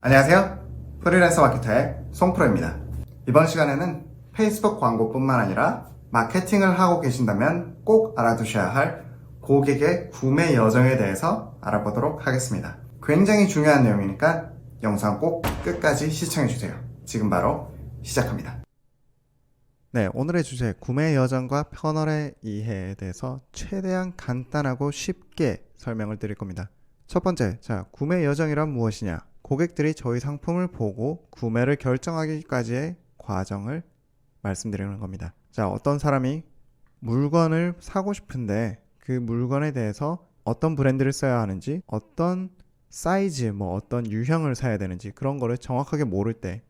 안녕하세요. 프리랜서 마케터의 송프로입니다. 이번 시간에는 페이스북 광고뿐만 아니라 마케팅을 하고 계신다면 꼭 알아두셔야 할 고객의 구매 여정에 대해서 알아보도록 하겠습니다. 굉장히 중요한 내용이니까 영상 꼭 끝까지 시청해주세요. 지금 바로 시작합니다. 네, 오늘의 주제 구매 여정과 퍼널의 이해에 대해서 최대한 간단하고 쉽게 설명을 드릴 겁니다. 첫 번째, 구매 여정이란 무엇이냐? 고객들이 저희 상품을 보고 구매를 결정하기까지의 과정을 말씀드리는 겁니다. 어떤 사람이 물건을 사고 싶은데 그 물건에 대해서 어떤 브랜드를 써야 하는지, 어떤 사이즈, 어떤 유형을 사야 되는지 그런 거를 정확하게 모를 때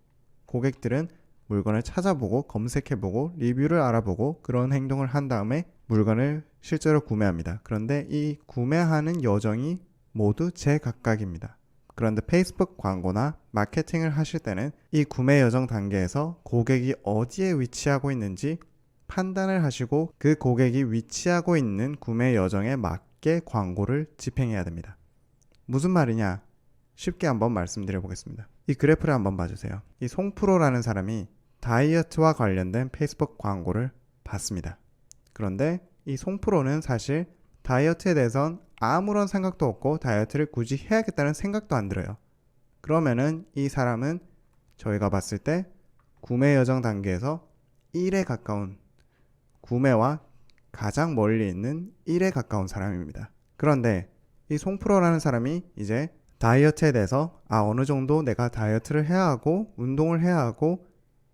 고객들은 물건을 찾아보고 검색해보고 리뷰를 알아보고 그런 행동을 한 다음에 물건을 실제로 구매합니다. 그런데 이 구매하는 여정이 모두 제각각입니다. 그런데 페이스북 광고나 마케팅을 하실 때는 이 구매 여정 단계에서 고객이 어디에 위치하고 있는지 판단을 하시고 그 고객이 위치하고 있는 구매 여정에 맞게 광고를 집행해야 됩니다. 무슨 말이냐? 쉽게 한번 말씀드려 보겠습니다. 이 그래프를 한번 봐주세요. 이 송프로라는 사람이 다이어트와 관련된 페이스북 광고를 봤습니다. 그런데 이 송프로는 사실 다이어트에 대해선 아무런 생각도 없고 다이어트를 굳이 해야겠다는 생각도 안 들어요. 그러면은 이 사람은 저희가 봤을 때 구매 여정 단계에서 1에 가까운, 구매와 가장 멀리 있는 1에 가까운 사람입니다. 그런데 이 송프로라는 사람이 이제 다이어트에 대해서 어느 정도 내가 다이어트를 해야 하고 운동을 해야 하고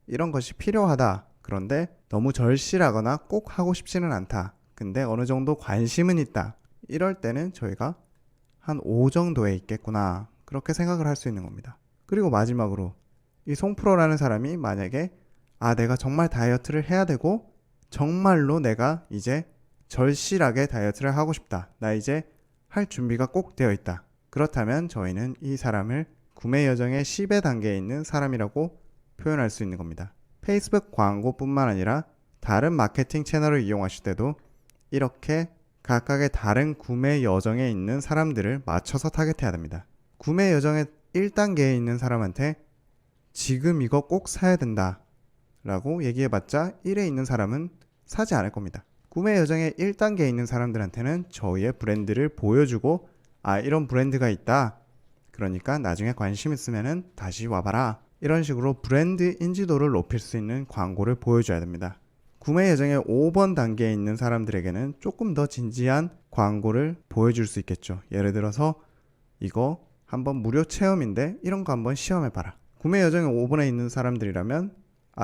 이런 것이 필요하다. 그런데 너무 절실하거나 꼭 하고 싶지는 않다. 근데 어느 정도 관심은 있다. 이럴 때는 저희가 한 5 정도에 있겠구나. 그렇게 생각을 할 수 있는 겁니다. 그리고 마지막으로 이 송프로라는 사람이 만약에 내가 정말 다이어트를 해야 되고 정말로 내가 이제 절실하게 다이어트를 하고 싶다. 나 이제 할 준비가 꼭 되어 있다. 그렇다면 저희는 이 사람을 구매 여정의 10의 단계에 있는 사람이라고 표현할 수 있는 겁니다. 페이스북 광고뿐만 아니라 다른 마케팅 채널을 이용하실 때도 이렇게 각각의 다른 구매 여정에 있는 사람들을 맞춰서 타겟해야 됩니다. 구매 여정의 1단계에 있는 사람한테 지금 이거 꼭 사야 된다 라고 얘기해봤자 1에 있는 사람은 사지 않을 겁니다. 구매 여정의 1단계에 있는 사람들한테는 저희의 브랜드를 보여주고 이런 브랜드가 있다. 그러니까 나중에 관심 있으면 다시 와봐라. 이런 식으로 브랜드 인지도를 높일 수 있는 광고를 보여줘야 됩니다. 구매 여정의 5번 단계에 있는 사람들에게는 조금 더 진지한 광고를 보여줄 수 있겠죠. 예를 들어서 이거 한번 무료 체험인데 이런 거 한번 시험해봐라. 구매 여정의 5번에 있는 사람들이라면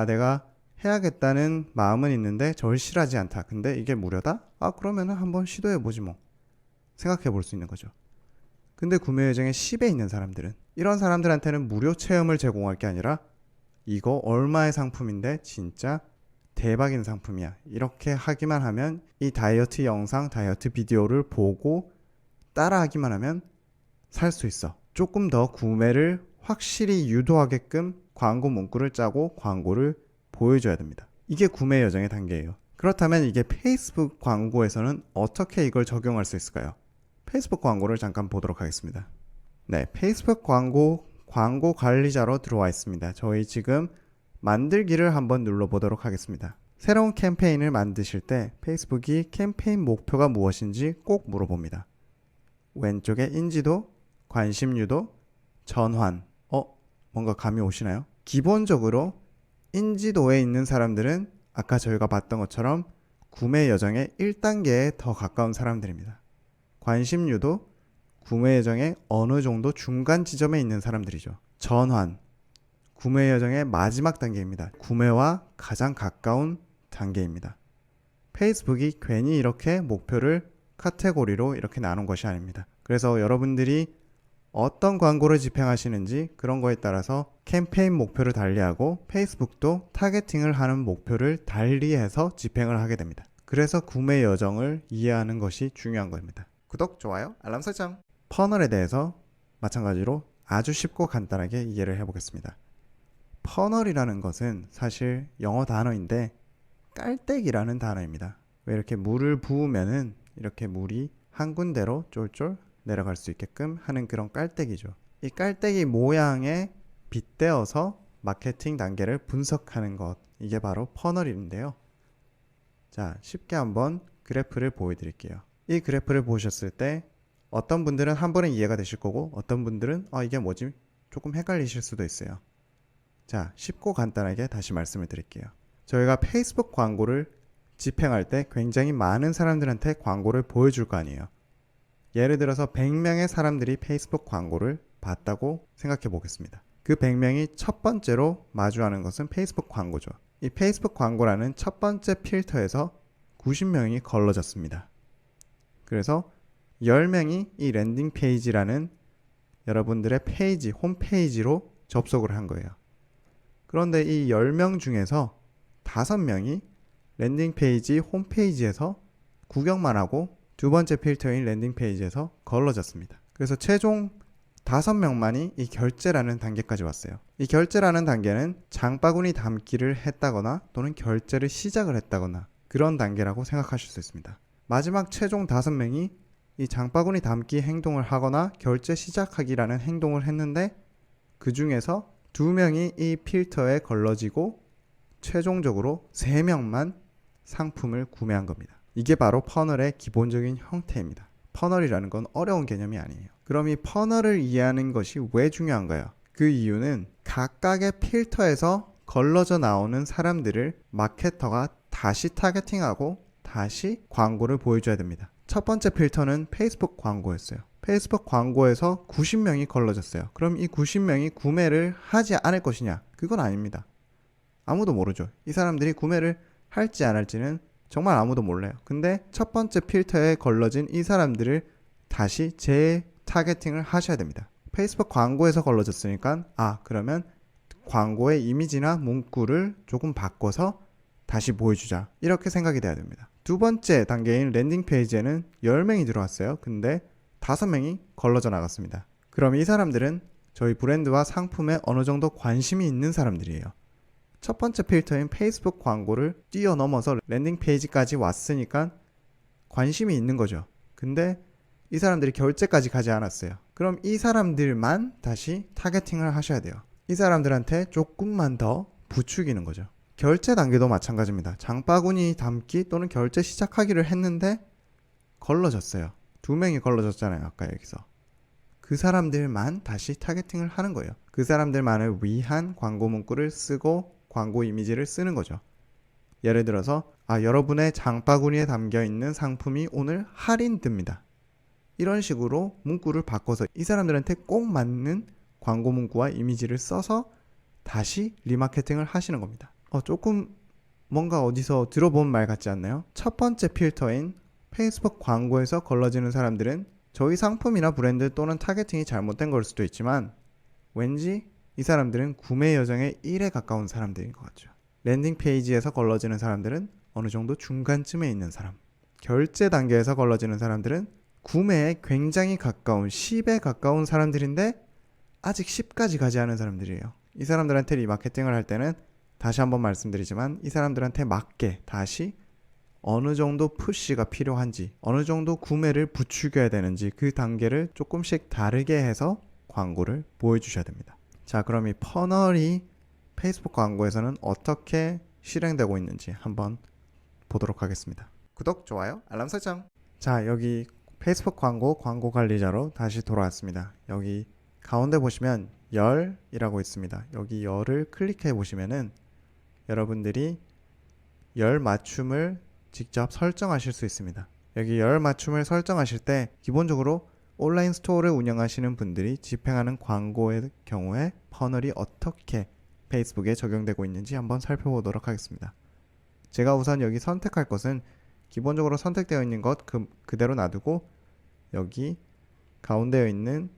내가 해야겠다는 마음은 있는데 절실하지 않다. 근데 이게 무료다? 그러면 한번 시도해보지 뭐. 생각해볼 수 있는 거죠. 근데 구매 여정의 10에 있는 사람들은 이런 사람들한테는 무료 체험을 제공할 게 아니라 이거 얼마의 상품인데 진짜 대박인 상품이야. 이렇게 하기만 하면 이 다이어트 영상, 다이어트 비디오를 보고 따라하기만 하면 살 수 있어. 조금 더 구매를 확실히 유도하게끔 광고 문구를 짜고 광고를 보여줘야 됩니다. 이게 구매 여정의 단계예요. 그렇다면 이게 페이스북 광고에서는 어떻게 이걸 적용할 수 있을까요? 페이스북 광고를 잠깐 보도록 하겠습니다. 네, 페이스북 광고 관리자로 들어와 있습니다. 저희 지금 만들기를 한번 눌러보도록 하겠습니다. 새로운 캠페인을 만드실 때 페이스북이 캠페인 목표가 무엇인지 꼭 물어봅니다. 왼쪽에 인지도, 관심 유도, 전환. 뭔가 감이 오시나요? 기본적으로 인지도에 있는 사람들은 아까 저희가 봤던 것처럼 구매 여정의 1단계에 더 가까운 사람들입니다. 관심 유도, 구매 여정의 어느 정도 중간 지점에 있는 사람들이죠. 전환, 구매 여정의 마지막 단계입니다. 구매와 가장 가까운 단계입니다. 페이스북이 괜히 이렇게 목표를 카테고리로 이렇게 나눈 것이 아닙니다. 그래서 여러분들이 어떤 광고를 집행하시는지 그런 거에 따라서 캠페인 목표를 달리하고 페이스북도 타겟팅을 하는 목표를 달리해서 집행을 하게 됩니다. 그래서 구매 여정을 이해하는 것이 중요한 겁니다. 구독, 좋아요, 알람 설정. 퍼널에 대해서 마찬가지로 아주 쉽고 간단하게 이해를 해보겠습니다. 퍼널이라는 것은 사실 영어 단어인데 깔때기라는 단어입니다. 왜 이렇게 물을 부으면은 이렇게 물이 한 군데로 쫄쫄 내려갈 수 있게끔 하는 그런 깔때기죠. 이 깔때기 모양에 빗대어서 마케팅 단계를 분석하는 것, 이게 바로 퍼널인데요. 자, 쉽게 한번 그래프를 보여드릴게요. 이 그래프를 보셨을 때 어떤 분들은 한 번에 이해가 되실 거고 어떤 분들은 이게 뭐지? 조금 헷갈리실 수도 있어요. 자, 쉽고 간단하게 다시 말씀을 드릴게요. 저희가 페이스북 광고를 집행할 때 굉장히 많은 사람들한테 광고를 보여줄 거 아니에요. 예를 들어서 100명의 사람들이 페이스북 광고를 봤다고 생각해 보겠습니다. 그 100명이 첫 번째로 마주하는 것은 페이스북 광고죠. 이 페이스북 광고라는 첫 번째 필터에서 90명이 걸러졌습니다. 그래서 10명이 이 랜딩 페이지라는 여러분들의 페이지, 홈페이지로 접속을 한 거예요. 그런데 이 10명 중에서 5명이 랜딩 페이지, 홈페이지에서 구경만 하고 두 번째 필터인 랜딩 페이지에서 걸러졌습니다. 그래서 최종 5명만이 이 결제라는 단계까지 왔어요. 이 결제라는 단계는 장바구니 담기를 했다거나 또는 결제를 시작을 했다거나 그런 단계라고 생각하실 수 있습니다. 마지막 최종 5명이 이 장바구니 담기 행동을 하거나 결제 시작하기라는 행동을 했는데 그 중에서 2명이 이 필터에 걸러지고 최종적으로 3명만 상품을 구매한 겁니다. 이게 바로 퍼널의 기본적인 형태입니다. 퍼널이라는 건 어려운 개념이 아니에요. 그럼 이 퍼널을 이해하는 것이 왜 중요한가요? 그 이유는 각각의 필터에서 걸러져 나오는 사람들을 마케터가 다시 타겟팅하고 다시 광고를 보여줘야 됩니다. 첫 번째 필터는 페이스북 광고였어요. 페이스북 광고에서 90명이 걸러졌어요. 그럼 이 90명이 구매를 하지 않을 것이냐? 그건 아닙니다. 아무도 모르죠. 이 사람들이 구매를 할지 안 할지는 정말 아무도 몰라요. 근데 첫 번째 필터에 걸러진 이 사람들을 다시 재타겟팅을 하셔야 됩니다. 페이스북 광고에서 걸러졌으니까 그러면 광고의 이미지나 문구를 조금 바꿔서 다시 보여주자. 이렇게 생각이 돼야 됩니다. 두 번째 단계인 랜딩 페이지에는 10명이 들어왔어요. 근데 5명이 걸러져 나갔습니다. 그럼 이 사람들은 저희 브랜드와 상품에 어느 정도 관심이 있는 사람들이에요. 첫 번째 필터인 페이스북 광고를 뛰어넘어서 랜딩 페이지까지 왔으니까 관심이 있는 거죠. 근데 이 사람들이 결제까지 가지 않았어요. 그럼 이 사람들만 다시 타겟팅을 하셔야 돼요. 이 사람들한테 조금만 더 부추기는 거죠. 결제 단계도 마찬가지입니다. 장바구니 담기 또는 결제 시작하기를 했는데 걸러졌어요. 2명이 걸러졌잖아요. 아까 여기서. 그 사람들만 다시 타겟팅을 하는 거예요. 그 사람들만을 위한 광고 문구를 쓰고 광고 이미지를 쓰는 거죠. 예를 들어서 여러분의 장바구니에 담겨있는 상품이 오늘 할인됩니다. 이런 식으로 문구를 바꿔서 이 사람들한테 꼭 맞는 광고 문구와 이미지를 써서 다시 리마케팅을 하시는 겁니다. 조금 뭔가 어디서 들어본 말 같지 않나요? 첫 번째 필터인 페이스북 광고에서 걸러지는 사람들은 저희 상품이나 브랜드 또는 타겟팅이 잘못된 걸 수도 있지만 왠지 이 사람들은 구매 여정의 1에 가까운 사람들인 것 같죠. 랜딩 페이지에서 걸러지는 사람들은 어느 정도 중간쯤에 있는 사람. 결제 단계에서 걸러지는 사람들은 구매에 굉장히 가까운 10에 가까운 사람들인데 아직 10까지 가지 않은 사람들이에요. 이 사람들한테 리마케팅을 할 때는 다시 한번 말씀드리지만 이 사람들한테 맞게 다시 어느 정도 푸시가 필요한지 어느 정도 구매를 부추겨야 되는지 그 단계를 조금씩 다르게 해서 광고를 보여주셔야 됩니다. 자, 그럼 이 퍼널이 페이스북 광고에서는 어떻게 실행되고 있는지 한번 보도록 하겠습니다. 구독, 좋아요, 알람 설정. 자, 여기 페이스북 광고 관리자로 다시 돌아왔습니다. 여기 가운데 보시면 열이라고 있습니다. 여기 열을 클릭해 보시면은 여러분들이 열 맞춤을 직접 설정하실 수 있습니다. 여기 열 맞춤을 설정하실 때 기본적으로 온라인 스토어를 운영하시는 분들이 집행하는 광고의 경우에 퍼널이 어떻게 페이스북에 적용되고 있는지 한번 살펴보도록 하겠습니다. 제가 우선 여기 선택할 것은 기본적으로 선택되어 있는 것 그대로 놔두고 여기 가운데에 있는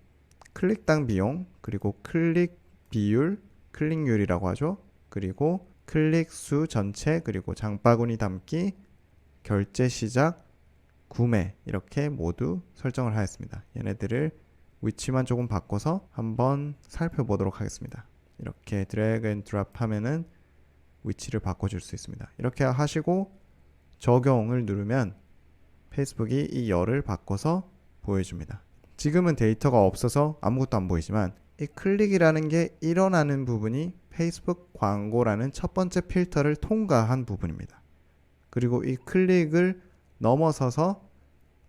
클릭당 비용, 그리고 클릭 비율, 클릭률이라고 하죠. 그리고 클릭 수 전체, 그리고 장바구니 담기, 결제 시작, 구매 이렇게 모두 설정을 하였습니다. 얘네들을 위치만 조금 바꿔서 한번 살펴보도록 하겠습니다. 이렇게 드래그 앤 드롭 하면은 위치를 바꿔줄 수 있습니다. 이렇게 하시고 적용을 누르면 페이스북이 이 열을 바꿔서 보여줍니다. 지금은 데이터가 없어서 아무것도 안 보이지만 이 클릭이라는 게 일어나는 부분이 페이스북 광고라는 첫 번째 필터를 통과한 부분입니다. 그리고 이 클릭을 넘어서서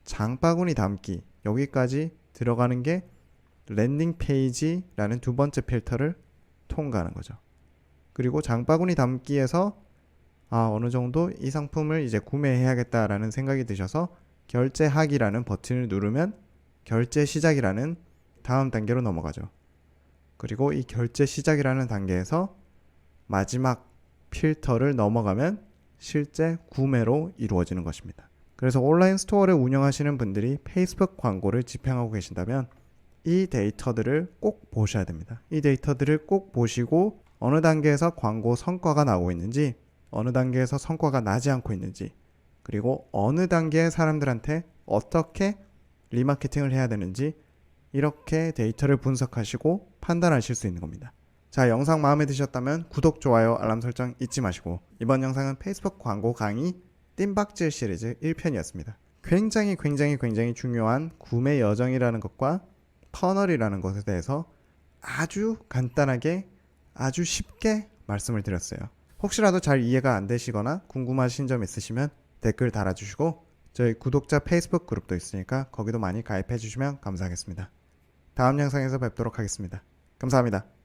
장바구니 담기 여기까지 들어가는 게 랜딩 페이지라는 두 번째 필터를 통과하는 거죠. 그리고 장바구니 담기에서 어느 정도 이 상품을 이제 구매해야겠다라는 생각이 드셔서 결제하기라는 버튼을 누르면 결제 시작이라는 다음 단계로 넘어가죠. 그리고 이 결제 시작이라는 단계에서 마지막 필터를 넘어가면 실제 구매로 이루어지는 것입니다. 그래서 온라인 스토어를 운영하시는 분들이 페이스북 광고를 집행하고 계신다면 이 데이터들을 꼭 보셔야 됩니다. 이 데이터들을 꼭 보시고 어느 단계에서 광고 성과가 나오고 있는지, 어느 단계에서 성과가 나지 않고 있는지, 그리고 어느 단계의 사람들한테 어떻게 리마케팅을 해야 되는지 이렇게 데이터를 분석하시고 판단하실 수 있는 겁니다. 자, 영상 마음에 드셨다면 구독, 좋아요, 알람 설정 잊지 마시고 이번 영상은 페이스북 광고 강의 뜀박질 시리즈 1편이었습니다. 굉장히 중요한 구매 여정이라는 것과 터널이라는 것에 대해서 아주 간단하게 아주 쉽게 말씀을 드렸어요. 혹시라도 잘 이해가 안 되시거나 궁금하신 점 있으시면 댓글 달아주시고 저희 구독자 페이스북 그룹도 있으니까 거기도 많이 가입해 주시면 감사하겠습니다. 다음 영상에서 뵙도록 하겠습니다. 감사합니다.